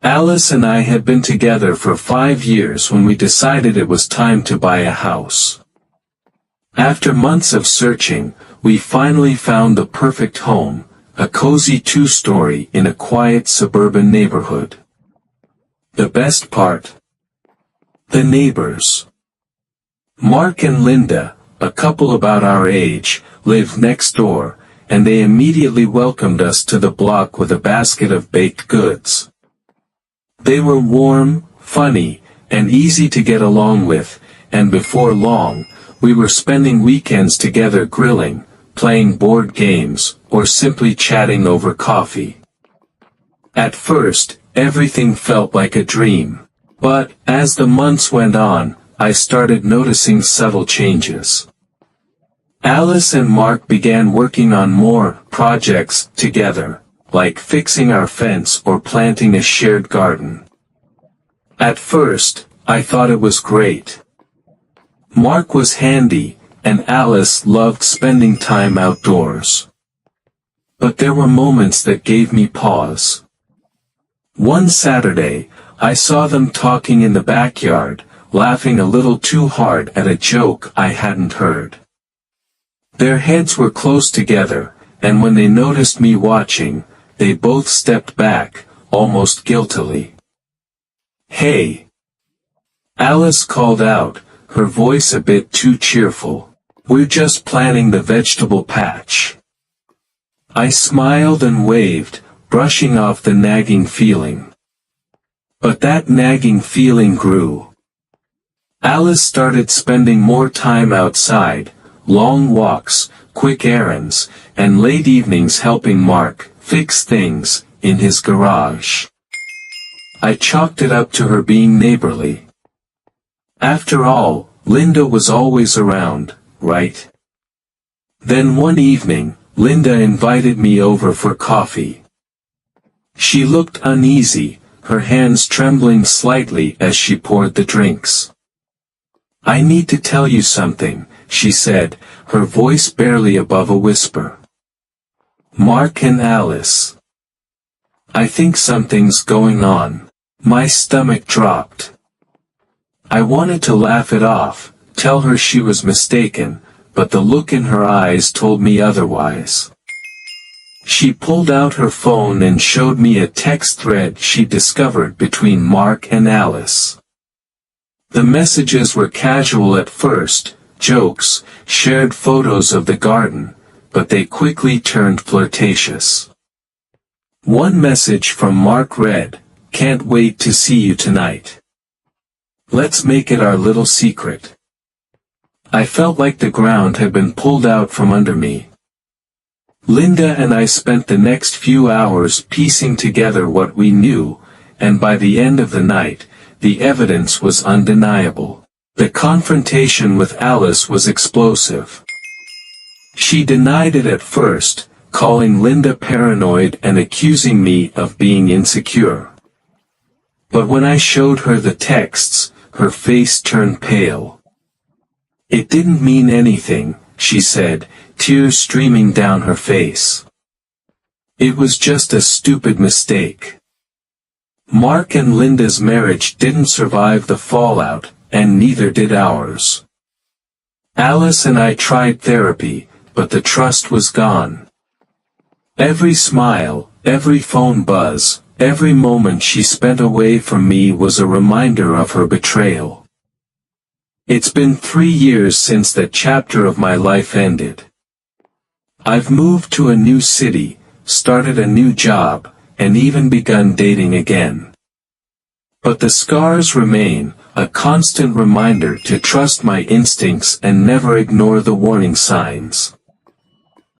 Alice and I had been together for 5 years when we decided it was time to buy a house. After months of searching, we finally found the perfect home, a cozy 2-story in a quiet suburban neighborhood. The best part? The neighbors. Mark and Linda, a couple about our age, lived next door, and they immediately welcomed us to the block with a basket of baked goods. They were warm, funny, and easy to get along with, and before long, we were spending weekends together grilling, playing board games, or simply chatting over coffee. At first, everything felt like a dream. But, as the months went on, I started noticing subtle changes. Alice and Mark began working on more projects together, like fixing our fence or planting a shared garden. At first, I thought it was great. Mark was handy, and Alice loved spending time outdoors. But there were moments that gave me pause. One Saturday, I saw them talking in the backyard, laughing a little too hard at a joke I hadn't heard. Their heads were close together, and when they noticed me watching, they both stepped back, almost guiltily. "Hey!" Alice called out, her voice a bit too cheerful. "We're just planting the vegetable patch." I smiled and waved, brushing off the nagging feeling. But that nagging feeling grew. Alice started spending more time outside, long walks, quick errands, and late evenings helping Mark fix things in his garage. I chalked it up to her being neighborly. After all, Linda was always around, right? Then one evening, Linda invited me over for coffee. She looked uneasy, her hands trembling slightly as she poured the drinks. "I need to tell you something," she said, her voice barely above a whisper. "Mark and Alice. I think something's going on." My stomach dropped. I wanted to laugh it off, tell her she was mistaken, but the look in her eyes told me otherwise. She pulled out her phone and showed me a text thread she discovered between Mark and Alice. The messages were casual at first, jokes, shared photos of the garden, but they quickly turned flirtatious. One message from Mark read, "Can't wait to see you tonight. Let's make it our little secret." I felt like the ground had been pulled out from under me. Linda and I spent the next few hours piecing together what we knew, and by the end of the night, the evidence was undeniable. The confrontation with Alice was explosive. She denied it at first, calling Linda paranoid and accusing me of being insecure. But when I showed her the texts, her face turned pale. "It didn't mean anything," she said, tears streaming down her face. "It was just a stupid mistake." Mark and Linda's marriage didn't survive the fallout, and neither did ours. Alice and I tried therapy, but the trust was gone. Every smile, every phone buzz, every moment she spent away from me was a reminder of her betrayal. It's been 3 years since that chapter of my life ended. I've moved to a new city, started a new job, and even begun dating again. But the scars remain, a constant reminder to trust my instincts and never ignore the warning signs.